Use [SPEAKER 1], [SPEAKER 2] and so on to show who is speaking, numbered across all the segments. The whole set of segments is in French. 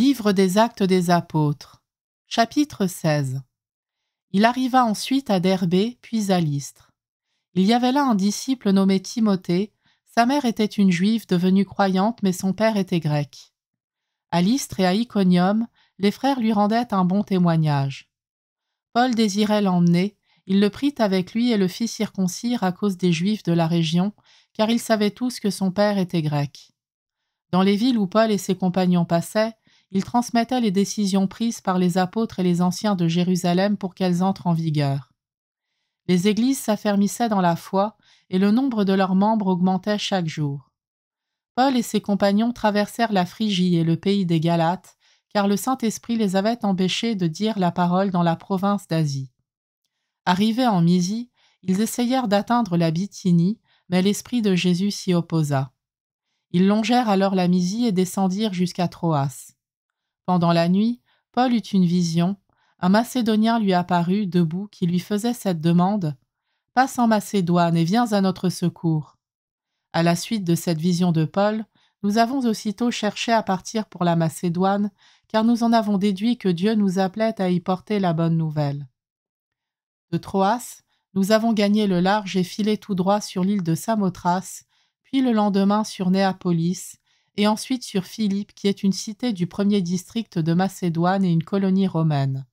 [SPEAKER 1] Livre des Actes des Apôtres, chapitre 16. Il arriva ensuite à Derbé, puis à Lystre. Il y avait là un disciple nommé Timothée. Sa mère était une juive devenue croyante, mais son père était grec. À Lystre et à Iconium, les frères lui rendaient un bon témoignage. Paul désirait l'emmener. Il le prit avec lui et le fit circoncire à cause des Juifs de la région, car ils savaient tous que son père était grec. Dans les villes où Paul et ses compagnons passaient, il transmettait les décisions prises par les apôtres et les anciens de Jérusalem pour qu'elles entrent en vigueur. Les églises s'affermissaient dans la foi et le nombre de leurs membres augmentait chaque jour. Paul et ses compagnons traversèrent la Phrygie et le pays des Galates, car le Saint-Esprit les avait empêchés de dire la parole dans la province d'Asie. Arrivés en Mysie, ils essayèrent d'atteindre la Bithynie, mais l'Esprit de Jésus s'y opposa. Ils longèrent alors la Mysie et descendirent jusqu'à Troas. Pendant la nuit, Paul eut une vision. Un Macédonien lui apparut, debout, qui lui faisait cette demande : « Passe en Macédoine et viens à notre secours. » À la suite de cette vision de Paul, nous avons aussitôt cherché à partir pour la Macédoine, car nous en avons déduit que Dieu nous appelait à y porter la bonne nouvelle. De Troas, nous avons gagné le large et filé tout droit sur l'île de Samothrace, puis le lendemain sur Néapolis, et ensuite sur Philippe, qui est une cité du premier district de Macédoine et une colonie romaine.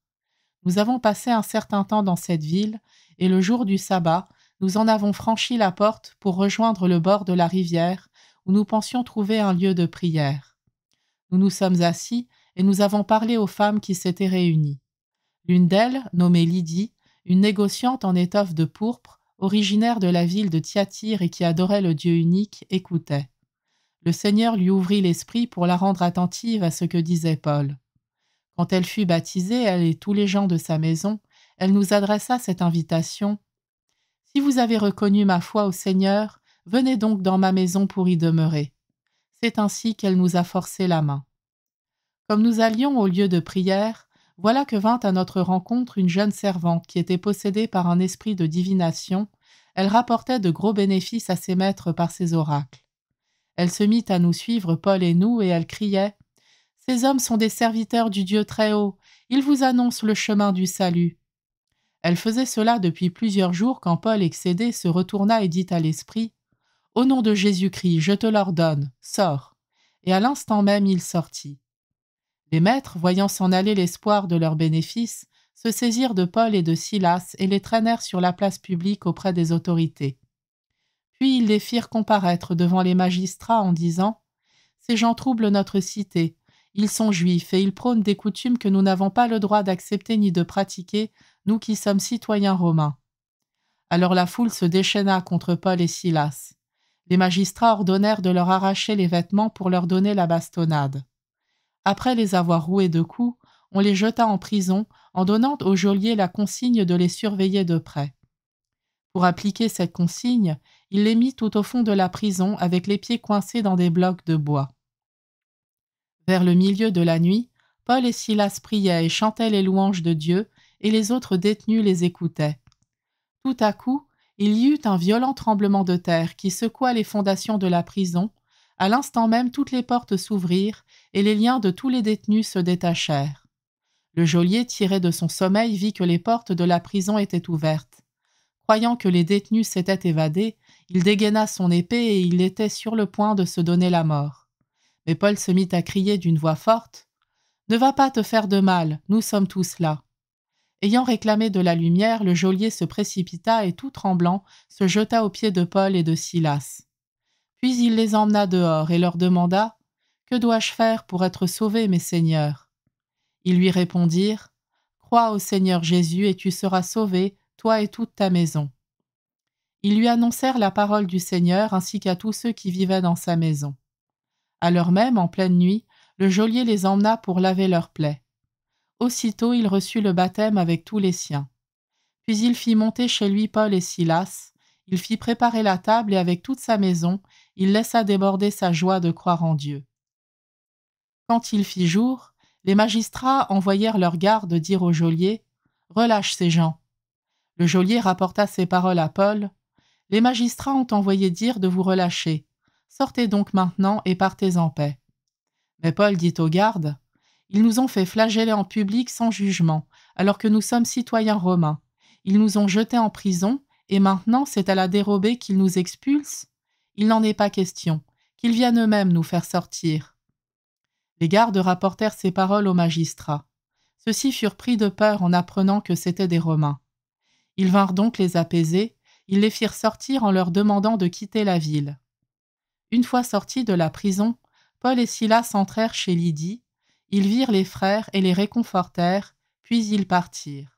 [SPEAKER 1] Nous avons passé un certain temps dans cette ville, et le jour du sabbat, nous en avons franchi la porte pour rejoindre le bord de la rivière, où nous pensions trouver un lieu de prière. Nous nous sommes assis, et nous avons parlé aux femmes qui s'étaient réunies. L'une d'elles, nommée Lydie, une négociante en étoffe de pourpre, originaire de la ville de Thyatire et qui adorait le Dieu unique, écoutait. Le Seigneur lui ouvrit l'esprit pour la rendre attentive à ce que disait Paul. Quand elle fut baptisée, elle et tous les gens de sa maison, elle nous adressa cette invitation : « Si vous avez reconnu ma foi au Seigneur, venez donc dans ma maison pour y demeurer. » C'est ainsi qu'elle nous a forcé la main. Comme nous allions au lieu de prière, voilà que vint à notre rencontre une jeune servante qui était possédée par un esprit de divination. Elle rapportait de gros bénéfices à ses maîtres par ses oracles. Elle se mit à nous suivre, Paul et nous, et elle criait : « Ces hommes sont des serviteurs du Dieu Très-Haut, ils vous annoncent le chemin du salut. » Elle faisait cela depuis plusieurs jours quand Paul, excédé, se retourna et dit à l'esprit : « Au nom de Jésus-Christ, je te l'ordonne, sors. » Et à l'instant même, il sortit. Les maîtres, voyant s'en aller l'espoir de leurs bénéfices, se saisirent de Paul et de Silas et les traînèrent sur la place publique auprès des autorités. Puis ils les firent comparaître devant les magistrats en disant : « Ces gens troublent notre cité. Ils sont juifs et ils prônent des coutumes que nous n'avons pas le droit d'accepter ni de pratiquer, nous qui sommes citoyens romains. » Alors la foule se déchaîna contre Paul et Silas. Les magistrats ordonnèrent de leur arracher les vêtements pour leur donner la bastonnade. Après les avoir roués de coups, on les jeta en prison en donnant au geôlier la consigne de les surveiller de près. Pour appliquer cette consigne, il les mit tout au fond de la prison avec les pieds coincés dans des blocs de bois. Vers le milieu de la nuit, Paul et Silas priaient et chantaient les louanges de Dieu, et les autres détenus les écoutaient. Tout à coup, il y eut un violent tremblement de terre qui secoua les fondations de la prison. À l'instant même, toutes les portes s'ouvrirent et les liens de tous les détenus se détachèrent. Le geôlier, tiré de son sommeil, vit que les portes de la prison étaient ouvertes. Croyant que les détenus s'étaient évadés, il dégaina son épée et il était sur le point de se donner la mort. Mais Paul se mit à crier d'une voix forte : « Ne va pas te faire de mal, nous sommes tous là. » Ayant réclamé de la lumière, le geôlier se précipita et, tout tremblant, se jeta aux pieds de Paul et de Silas. Puis il les emmena dehors et leur demanda : « Que dois-je faire pour être sauvé, mes seigneurs ?» Ils lui répondirent : « Crois au Seigneur Jésus et tu seras sauvé, toi et toute ta maison. » Ils lui annoncèrent la parole du Seigneur ainsi qu'à tous ceux qui vivaient dans sa maison. À l'heure même, en pleine nuit, le geôlier les emmena pour laver leurs plaies. Aussitôt, il reçut le baptême avec tous les siens. Puis il fit monter chez lui Paul et Silas, il fit préparer la table et avec toute sa maison, il laissa déborder sa joie de croire en Dieu. Quand il fit jour, les magistrats envoyèrent leurs gardes dire au geôlier : « Relâche ces gens. » Le geôlier rapporta ces paroles à Paul : « Les magistrats ont envoyé dire de vous relâcher. Sortez donc maintenant et partez en paix. » Mais Paul dit aux gardes : Ils nous ont fait flageller en public sans jugement, alors que nous sommes citoyens romains. Ils nous ont jetés en prison, et maintenant c'est à la dérobée qu'ils nous expulsent. Il n'en est pas question, qu'ils viennent eux-mêmes nous faire sortir. » Les gardes rapportèrent ces paroles aux magistrats. Ceux-ci furent pris de peur en apprenant que c'étaient des Romains. Ils vinrent donc les apaiser, ils les firent sortir en leur demandant de quitter la ville. Une fois sortis de la prison, Paul et Silas entrèrent chez Lydie, ils virent les frères et les réconfortèrent, puis ils partirent.